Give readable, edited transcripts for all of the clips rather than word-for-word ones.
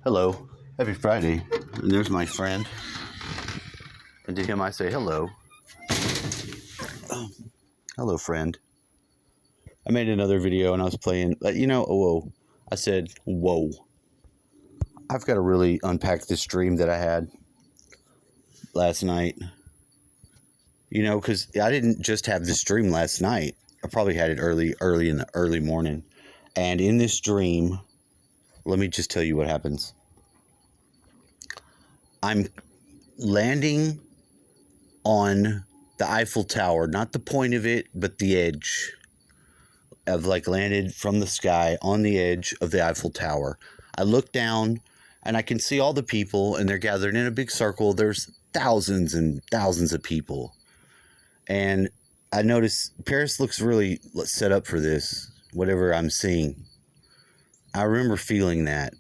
Hello, happy Friday. And there's my friend. And to him I say hello. Hello, friend. I made another video and I was playing, whoa. I said, whoa. I've got to really unpack this dream that I had last night. Because I didn't just have this dream last night. I probably had it early in the early morning. And in this dream, let me just tell you what happens. I'm landing on the Eiffel Tower, not the point of it, but the edge. I've landed from the sky on the edge of the Eiffel Tower. I look down and I can see all the people, and they're gathered in a big circle. There's thousands and thousands of people. And I notice Paris looks really set up for this, whatever I'm seeing. I remember feeling that,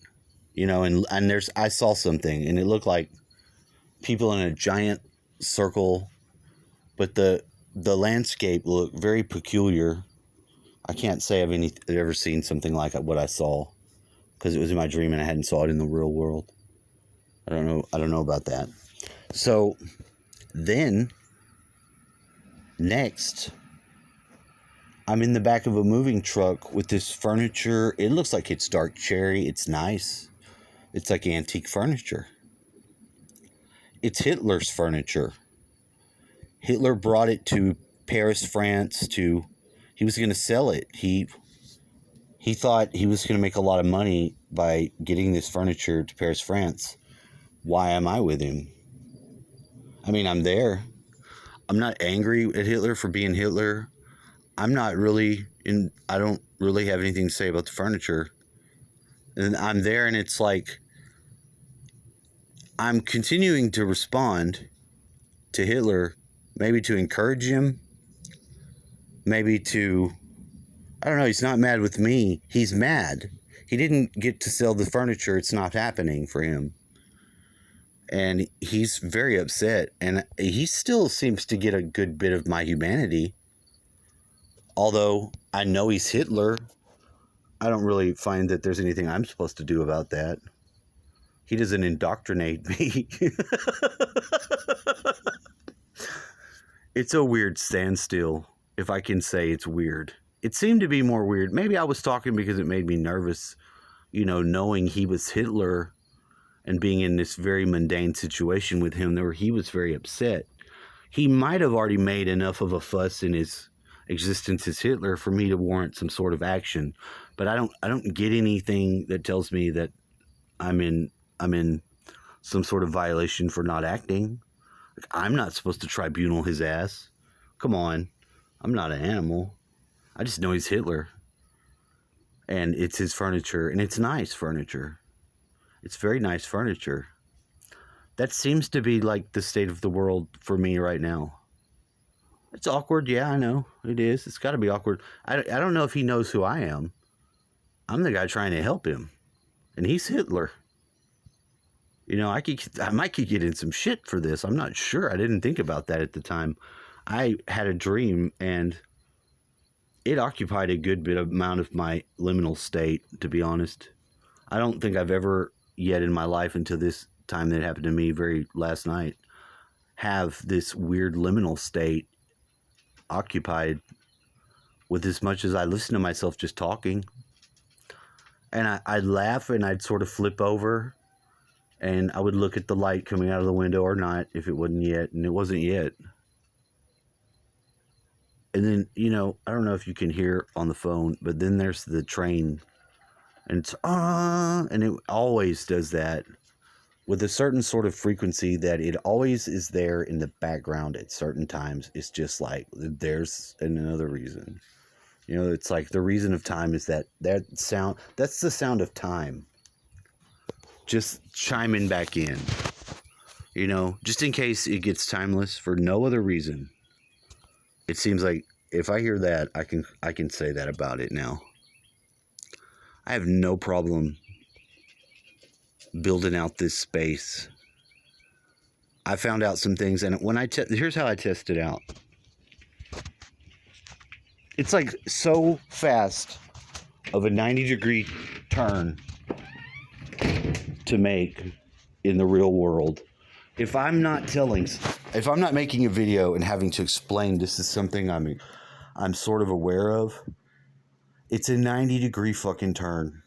and I saw something, and it looked like people in a giant circle, but the landscape looked very peculiar. I can't say I've ever seen something like what I saw, because it was in my dream and I hadn't saw it in the real world. I don't know about that. So then next, I'm in the back of a moving truck with this furniture. It looks like it's dark cherry. It's nice. It's like antique furniture. It's Hitler's furniture. Hitler brought it to Paris, France. He was going to sell it. He thought he was going to make a lot of money by getting this furniture to Paris, France. Why am I with him? I mean, I'm there. I'm not angry at Hitler for being Hitler. I don't really have anything to say about the furniture. And I'm there, and it's like I'm continuing to respond to Hitler, maybe to encourage him, maybe to, I don't know, he's not mad with me. He's mad. He didn't get to sell the furniture. It's not happening for him. And he's very upset, and he still seems to get a good bit of my humanity. Although I know he's Hitler, I don't really find that there's anything I'm supposed to do about that. He doesn't indoctrinate me. It's a weird standstill, if I can say it's weird. It seemed to be more weird. Maybe I was talking because it made me nervous, knowing he was Hitler and being in this very mundane situation with him where he was very upset. He might have already made enough of a fuss in his existence as Hitler for me to warrant some sort of action, but I don't get anything that tells me that I'm in some sort of violation for not acting. I'm not supposed to tribunal his ass. Come on, I'm not an animal. I just know he's Hitler, and it's his furniture, and it's nice furniture. It's very nice furniture. That seems to be like the state of the world for me right now. It's awkward. Yeah, I know. It is. It's got to be awkward. I don't know if he knows who I am. I'm the guy trying to help him. And he's Hitler. I might get in some shit for this. I'm not sure. I didn't think about that at the time. I had a dream, and it occupied a good bit amount of my liminal state, to be honest. I don't think I've ever yet in my life, until this time that happened to me very last night, have this weird liminal state occupied with as much as I listen to myself just talking. And I'd laugh, and I'd sort of flip over, and I would look at the light coming out of the window or not, if it wasn't yet, and it wasn't yet. And then, I don't know if you can hear on the phone, but then there's the train, and it's, and it always does that with a certain sort of frequency that it always is there in the background at certain times. It's just like, there's another reason. It's like the reason of time is that sound. That's the sound of time just chiming back in, just in case it gets timeless for no other reason. It seems like if I hear that, I can say that about it now. I have no problem building out this space. I found out some things, and when here's how I test it out. It's like so fast of a 90-degree turn to to make in the real world. If I'm not making a video and having to explain this is something I'm sort of aware of, it's a 90-degree fucking turn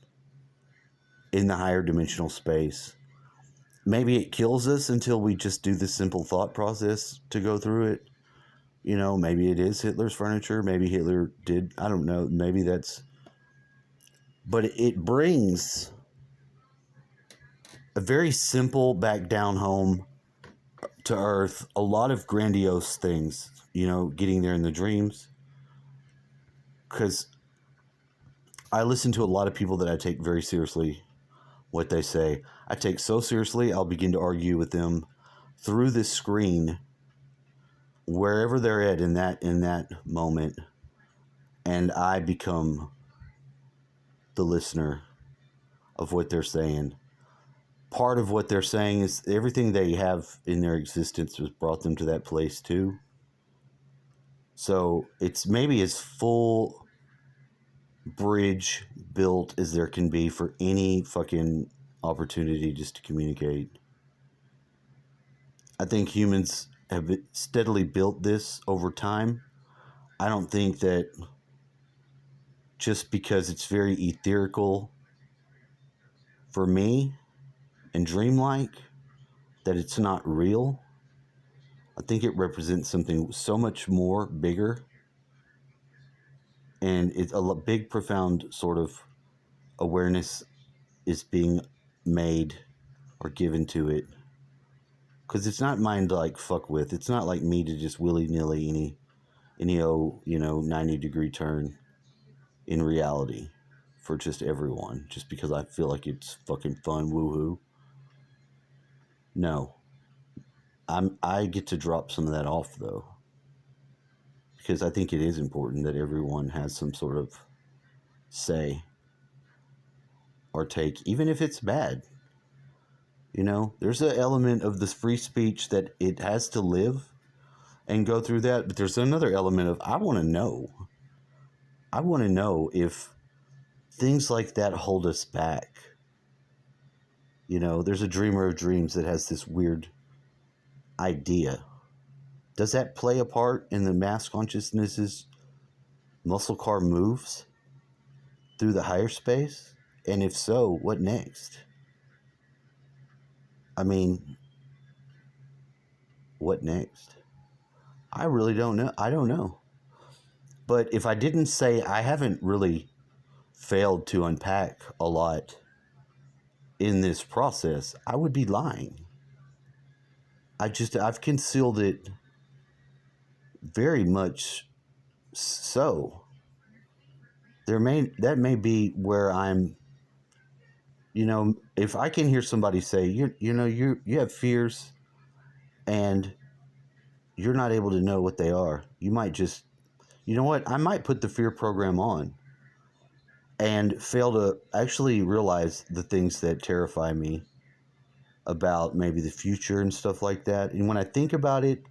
in the higher dimensional space. Maybe it kills us until we just do the simple thought process to go through it. You know, maybe it is Hitler's furniture. Maybe Hitler did. I don't know. Maybe that's... But it brings a very simple back down home to earth, a lot of grandiose things, you know, getting there in the dreams. Because I listen to a lot of people that I take very seriously what they say. I take so seriously, I'll begin to argue with them through this screen, wherever they're at in that moment, and I become the listener of what they're saying. Part of what they're saying is everything they have in their existence was brought them to that place too. So it's maybe as full bridge built as there can be for any fucking opportunity just to communicate. I think humans have steadily built this over time. I don't think that just because it's very etherical for me and dreamlike that it's not real. I think it represents something so much more bigger, and it's a big, profound sort of awareness is being made or given to it, because it's not mine to like fuck with. It's not like me to just willy-nilly any 90-degree turn in reality for just everyone, just because I feel like it's fucking fun, woohoo. No, I get to drop some of that off though, because I think it is important that everyone has some sort of say or take, even if it's bad. You know, there's an element of this free speech that it has to live and go through that, but there's another element of I want to know. I want to know if things like that hold us back. You know, there's a dreamer of dreams that has this weird idea. Does that play a part in the mass consciousness's muscle car moves through the higher space? And if so, what next? I mean, what next? I really don't know. I don't know. But if I didn't say I haven't really failed to unpack a lot in this process, I would be lying. I've concealed it very much so. That may be where I'm, you know, if I can hear somebody say, you have fears and you're not able to know what they are, you might just, you know what, I might put the fear program on and fail to actually realize the things that terrify me about maybe the future and stuff like that. And when I think about it,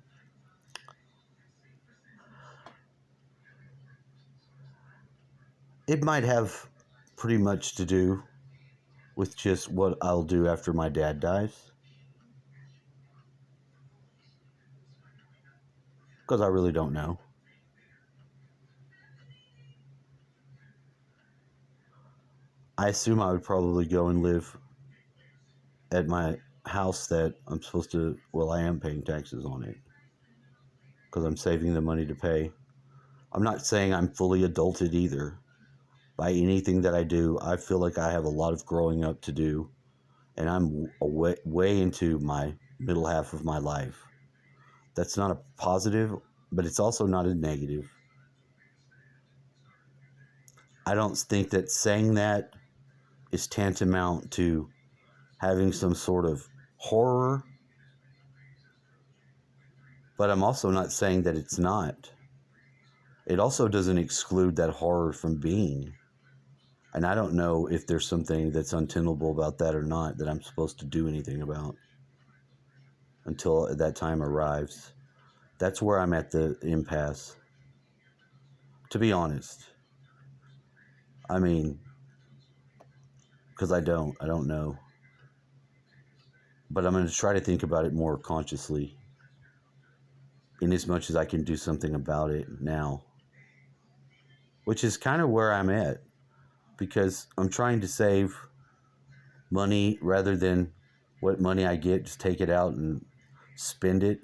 it might have pretty much to do with just what I'll do after my dad dies. Because I really don't know. I assume I would probably go and live at my house that I'm supposed to, well, I am paying taxes on it because I'm saving the money to pay. I'm not saying I'm fully adulted either. By anything that I do, I feel like I have a lot of growing up to do, and I'm way into my middle half of my life. That's not a positive, but it's also not a negative. I don't think that saying that is tantamount to having some sort of horror, but I'm also not saying that it's not. It also doesn't exclude that horror from being. And I don't know if there's something that's untenable about that or not that I'm supposed to do anything about until that time arrives. That's where I'm at the impasse, to be honest. I mean, because I don't know. But I'm going to try to think about it more consciously, in as much as I can do something about it now, which is kind of where I'm at, because I'm trying to save money rather than what money I get, just take it out and spend it.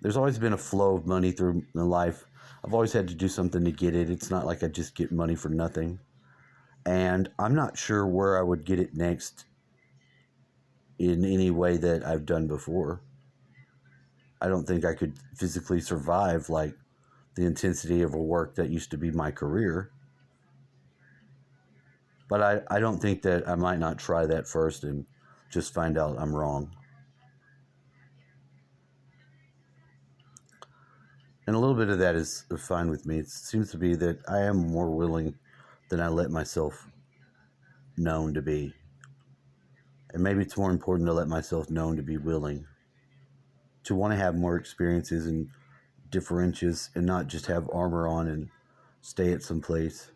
There's always been a flow of money through my life. I've always had to do something to get it. It's not like I just get money for nothing. And I'm not sure where I would get it next in any way that I've done before. I don't think I could physically survive like the intensity of a work that used to be my career. But I don't think that I might not try that first and just find out I'm wrong. And a little bit of that is fine with me. It seems to be that I am more willing than I let myself known to be. And maybe it's more important to let myself known to be willing, to want to have more experiences and differentials and not just have armor on and stay at some place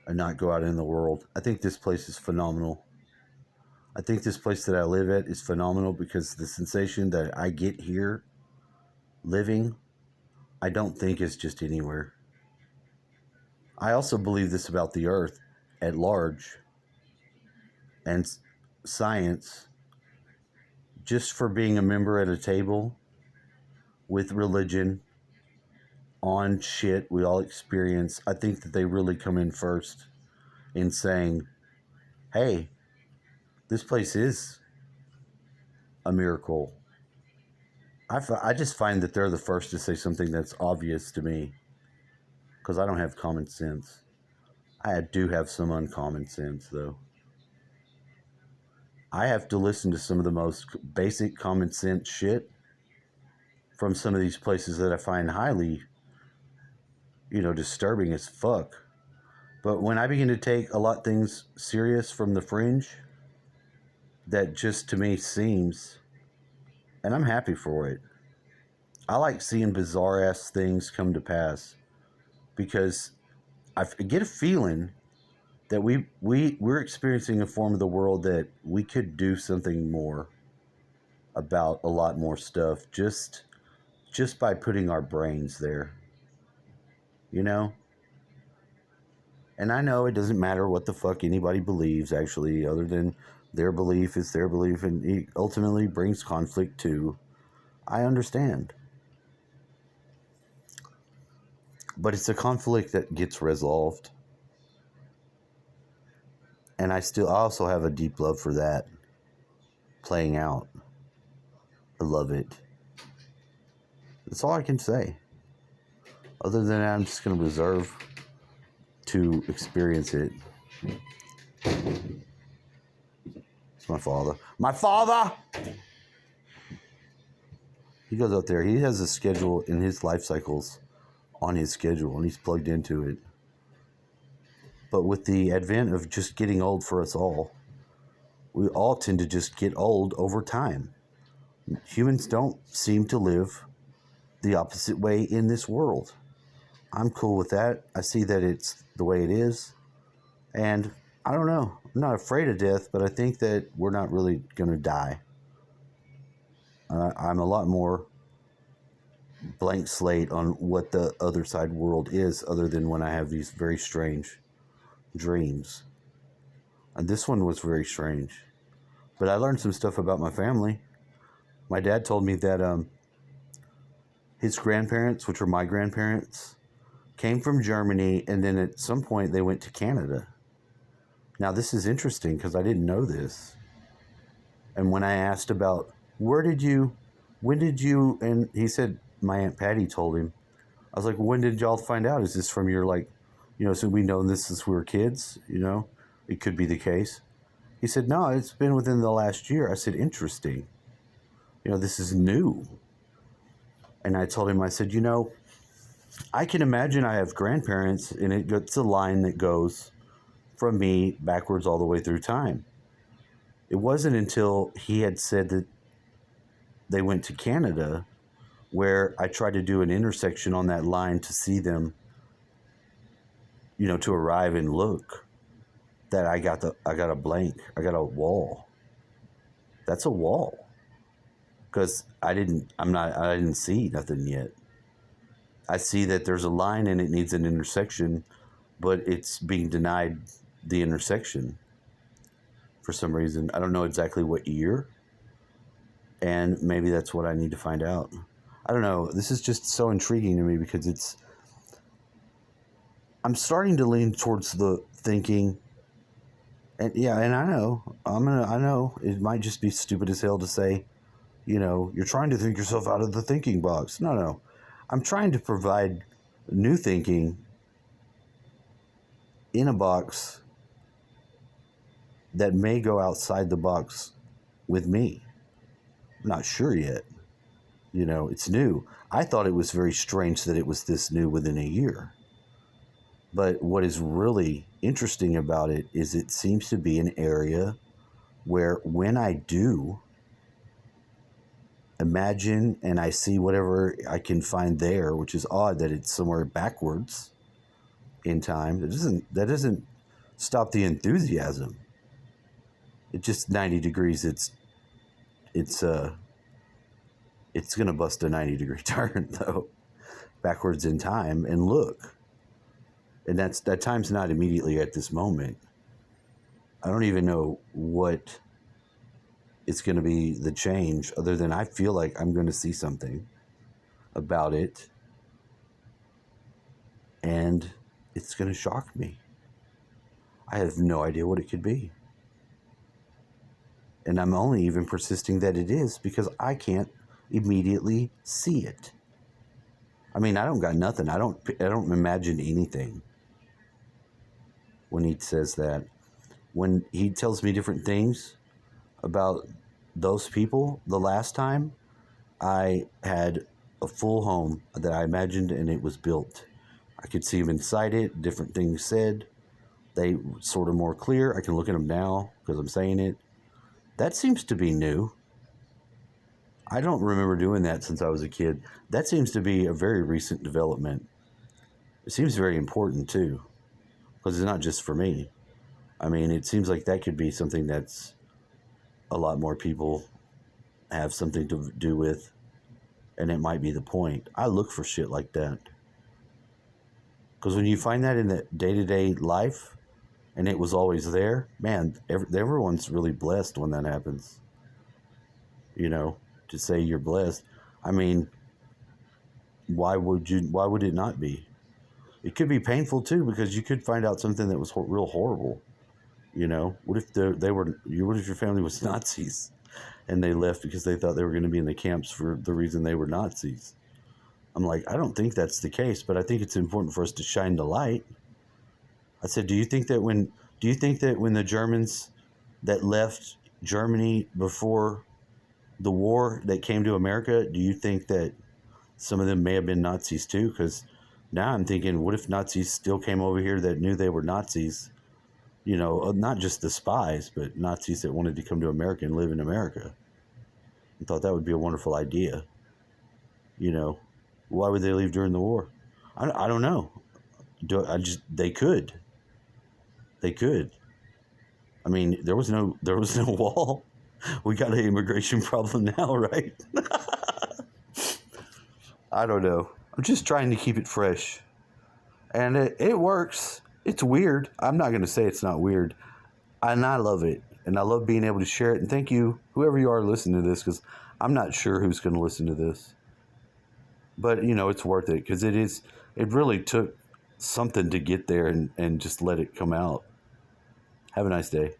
and not go out in the world. I think this place is phenomenal. I think this place that I live at is phenomenal because the sensation that I get here living, I don't think is just anywhere. I also believe this about the earth at large and science. Just for being a member at a table with religion on shit we all experience, I think that they really come in first in saying, hey, this place is a miracle. I just find that they're the first to say something that's obvious to me because I don't have common sense. I do have some uncommon sense, though. I have to listen to some of the most basic common sense shit from some of these places that I find highly, disturbing as fuck. But when I begin to take a lot things serious from the fringe, that just to me seems, and I'm happy for it. I like seeing bizarre ass things come to pass because I get a feeling that we're experiencing a form of the world that we could do something more about, a lot more stuff, just by putting our brains there, And I know it doesn't matter what the fuck anybody believes, actually, other than their belief is their belief, and it ultimately brings conflict too. I understand. But it's a conflict that gets resolved. And I also have a deep love for that playing out. I love it. That's all I can say. Other than that, I'm just going to reserve to experience it. It's my father. My father! He goes out there. He has a schedule in his life cycles on his schedule, and he's plugged into it. But with the advent of just getting old for us all, we all tend to just get old over time. Humans don't seem to live the opposite way in this world. I'm cool with that. I see that it's the way it is. And I don't know. I'm not afraid of death, but I think that we're not really going to die. I'm a lot more blank slate on what the other side world is, other than when I have these very strange dreams. And this one was very strange. But I learned some stuff about my family. My dad told me that his grandparents, which were my grandparents, came from Germany, and then at some point they went to Canada. Now this is interesting because I didn't know this. And when I asked about when did you, and he said my Aunt Patty told him. I was like, when did y'all find out? Is this from your, so we know this since we were kids, It could be the case. He said, no, it's been within the last year. I said, interesting. This is new. And I told him, I said, I can imagine I have grandparents, and it's a line that goes from me backwards all the way through time. It wasn't until he had said that they went to Canada where I tried to do an intersection on that line to see them, to arrive and look, that I got a blank. I got a wall. That's a wall. Because I didn't see nothing yet. I see that there's a line and it needs an intersection, but it's being denied the intersection for some reason. I don't know exactly what year, and maybe that's what I need to find out. I don't know. This is just so intriguing to me because I'm starting to lean towards the thinking, and yeah, and I know it might just be stupid as hell to say, you're trying to think yourself out of the thinking box. No, no. I'm trying to provide new thinking in a box that may go outside the box with me. I'm not sure yet. It's new. I thought it was very strange that it was this new within a year. But what is really interesting about it is it seems to be an area where when I do imagine and I see whatever I can find there, which is odd that it's somewhere backwards in time, that doesn't stop the enthusiasm. It just 90 degrees. It's gonna bust a 90-degree turn though, backwards in time and look. And that time's not immediately at this moment. I don't even know what it's going to be the change, other than I feel like I'm going to see something about it, and it's going to shock me. I have no idea what it could be. And I'm only even persisting that it is because I can't immediately see it. I mean, I don't got nothing. I don't imagine anything when he says that. When he tells me different things about those people, the last time I had a full home that I imagined and it was built. I could see him inside it, different things said. They sort of more clear. I can look at them now because I'm saying it. That seems to be new. I don't remember doing that since I was a kid. That seems to be a very recent development. It seems very important too, because it's not just for me. I mean, it seems like that could be something that's a lot more people have something to do with, and it might be the point. I look for shit like that. Because when you find that in the day-to-day life, and it was always there, man, everyone's really blessed when that happens. To say you're blessed. I mean, why would it not be? It could be painful too, because you could find out something that was real horrible. What if what if your family was Nazis and they left because they thought they were going to be in the camps for the reason they were Nazis? I'm like, I don't think that's the case, but I think it's important for us to shine the light. I said, do you think that when the Germans that left Germany before the war that came to America, do you think that some of them may have been Nazis too? Because now I'm thinking, what if Nazis still came over here that knew they were Nazis? Not just the spies, but Nazis that wanted to come to America and live in America. I thought that would be a wonderful idea. Why would they leave during the war? I don't know. They could. They could. I mean, there was no wall. We got an immigration problem now, right? I don't know. I'm just trying to keep it fresh. And it works. It's weird. I'm not going to say it's not weird. And I love it. And I love being able to share it. And thank you, whoever you are listening to this, because I'm not sure who's going to listen to this. But, it's worth it because it really took something to get there and just let it come out. Have a nice day.